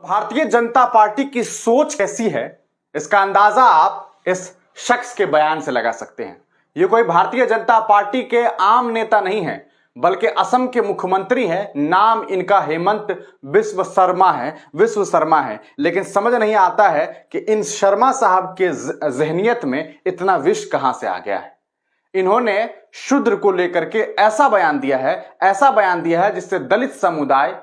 Bharatiya Janata party की सोच कैसी है, इसका अंदाजा आप इस शख्स के बयान से लगा सकते हैं। ये कोई भारतीय जनता पार्टी के आम नेता नहीं है, बल्कि असम के मुख्यमंत्री हैं। नाम इनका हेमंत बिस्व शर्मा है। लेकिन समझ नहीं आता है कि इन शर्मा साहब के जहनियत में इतना विष कहां से आ गया है। इन्होंने शूद्र को लेकर के ऐसा बयान दिया है जिससे दलित समुदाय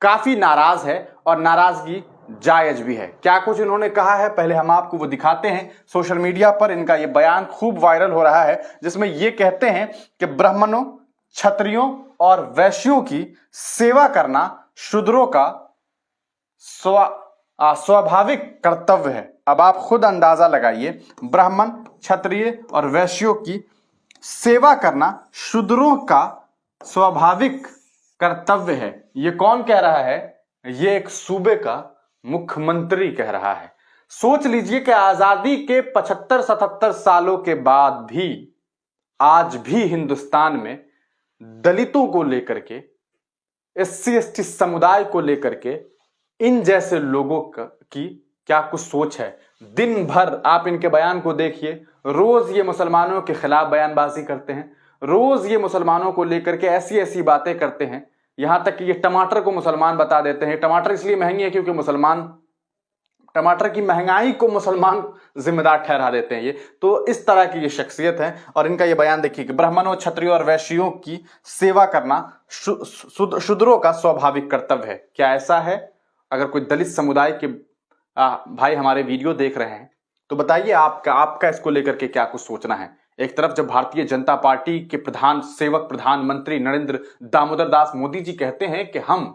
काफी नाराज है और नाराजगी जायज भी है। क्या कुछ इन्होंने कहा है, पहले हम आपको वो दिखाते हैं। सोशल मीडिया पर इनका ये बयान खूब वायरल हो रहा है, जिसमें ये कहते हैं कि ब्राह्मणों, क्षत्रियों और वैश्यों की सेवा करना शूद्रों का स्वाभाविक कर्तव्य है। अब आप खुद अंदाजा लगाइए, ब्राह्मण, क्षत्रिय और वैश्यों की सेवा करना शूद्रों का स्वाभाविक कर्तव्य है। ये कौन कह रहा है? ये एक सूबे का मुख्यमंत्री कह रहा है। सोच लीजिए कि आजादी के 75-77 सालों के बाद भी आज भी हिंदुस्तान में दलितों को लेकर के, SC/ST समुदाय को लेकर के इन जैसे लोगों की क्या कुछ सोच है। दिन भर आप इनके बयान को देखिए, रोज ये मुसलमानों के खिलाफ बयानबाजी करते हैं, रोज ये मुसलमानों को लेकर के ऐसी ऐसी बातें करते हैं। यहां तक कि ये टमाटर को मुसलमान बता देते हैं। टमाटर इसलिए महंगी है क्योंकि टमाटर की महंगाई को मुसलमान जिम्मेदार ठहरा देते हैं। ये तो इस तरह की ये शख्सियत है। और इनका ये बयान देखिए कि ब्राह्मणों, क्षत्रियों और वैश्यों की सेवा करना शूद्रों का स्वाभाविक कर्तव्य है। क्या ऐसा है? अगर कोई दलित समुदाय के भाई हमारे वीडियो देख रहे हैं तो बताइए आपका इसको लेकर के क्या कुछ सोचना है। एक तरफ जब भारतीय जनता पार्टी के प्रधानमंत्री नरेंद्र दामोदर दास मोदी जी कहते हैं कि हम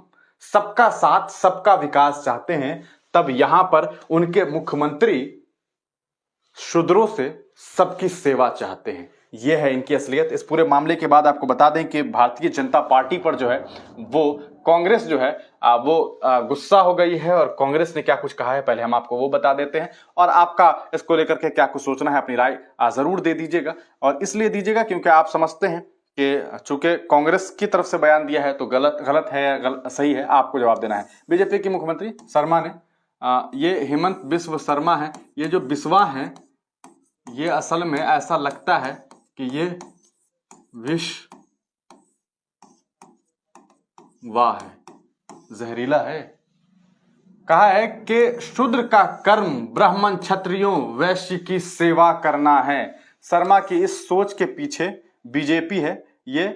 सबका साथ सबका विकास चाहते हैं, तब यहां पर उनके मुख्यमंत्री शूद्रों से सबकी सेवा चाहते हैं। यह है इनकी असलियत। इस पूरे मामले के बाद आपको बता दें कि भारतीय जनता पार्टी पर जो है वो कांग्रेस जो है वो गुस्सा हो गई है। और कांग्रेस ने क्या कुछ कहा है पहले हम आपको वो बता देते हैं, और आपका इसको लेकर के क्या कुछ सोचना है, अपनी राय जरूर दे दीजिएगा। और इसलिए दीजिएगा क्योंकि आप समझते हैं कि चूंकि कांग्रेस की तरफ से बयान दिया है तो गलत है या सही है, आपको जवाब देना है। बीजेपी के मुख्यमंत्री शर्मा ने ये हेमंत बिस्व शर्मा है, ये जो बिस्वा है ये असल में ऐसा लगता है कि ये विष वाह है, जहरीला है। कहा है कि शूद्र का कर्म ब्राह्मण, क्षत्रियों, वैश्य की सेवा करना है। शर्मा की इस सोच के पीछे बीजेपी है, ये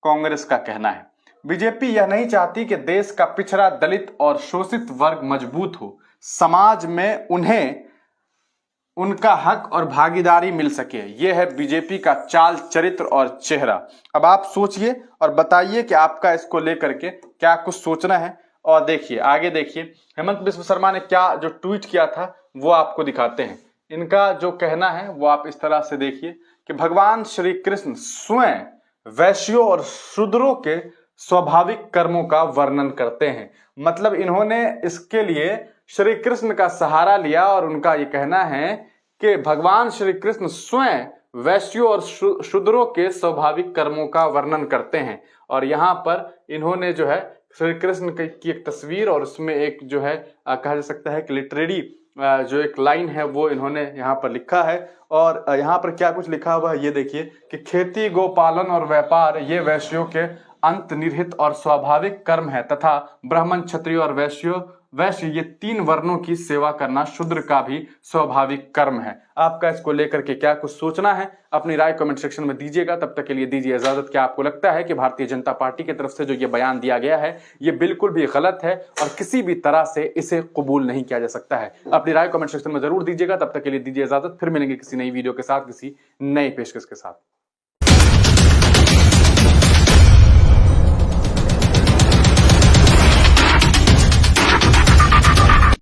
कांग्रेस का कहना है। बीजेपी यह नहीं चाहती कि देश का पिछड़ा, दलित और शोषित वर्ग मजबूत हो, समाज में उन्हें उनका हक और भागीदारी मिल सके। यह है बीजेपी का चाल, चरित्र और चेहरा। अब आप सोचिए और बताइए कि आपका इसको लेकर के क्या कुछ सोचना है। और देखिए आगे देखिए, हेमंत बिस्व शर्मा ने क्या जो ट्वीट किया था वो आपको दिखाते हैं। इनका जो कहना है वो आप इस तरह से देखिए कि भगवान श्री कृष्ण स्वयं वैश्यों और शूद्रों के स्वाभाविक कर्मों का वर्णन करते हैं। मतलब इन्होंने इसके लिए श्री कृष्ण का सहारा लिया और उनका ये कहना है कि भगवान श्री कृष्ण स्वयं वैश्यों और शूद्रों के स्वाभाविक कर्मों का वर्णन करते हैं। और यहाँ पर इन्होंने जो है श्री कृष्ण की एक तस्वीर और उसमें एक जो है कहा जा सकता है कि लिटरेरी जो एक लाइन है वो इन्होंने यहाँ पर लिखा है। और यहाँ पर क्या कुछ लिखा हुआ है ये देखिए कि खेती, गोपालन और व्यापार ये वैश्यों के अंतर्निहित और स्वाभाविक कर्म है तथा ब्राह्मण, क्षत्रिय और वैश्य ये 3 वर्णों की सेवा करना शूद्र का भी स्वाभाविक कर्म है। आपका इसको लेकर के क्या कुछ सोचना है, अपनी राय कमेंट सेक्शन में दीजिएगा। तब तक के लिए दीजिए इजाजत। क्या आपको लगता है कि भारतीय जनता पार्टी की तरफ से जो ये बयान दिया गया है ये बिल्कुल भी गलत है और किसी भी तरह से इसे कबूल नहीं किया जा सकता है? अपनी राय कमेंट सेक्शन में जरूर दीजिएगा। तब तक के लिए दीजिए इजाजत। फिर मिलेंगे किसी नई वीडियो के साथ, किसी नई पेशकश के साथ।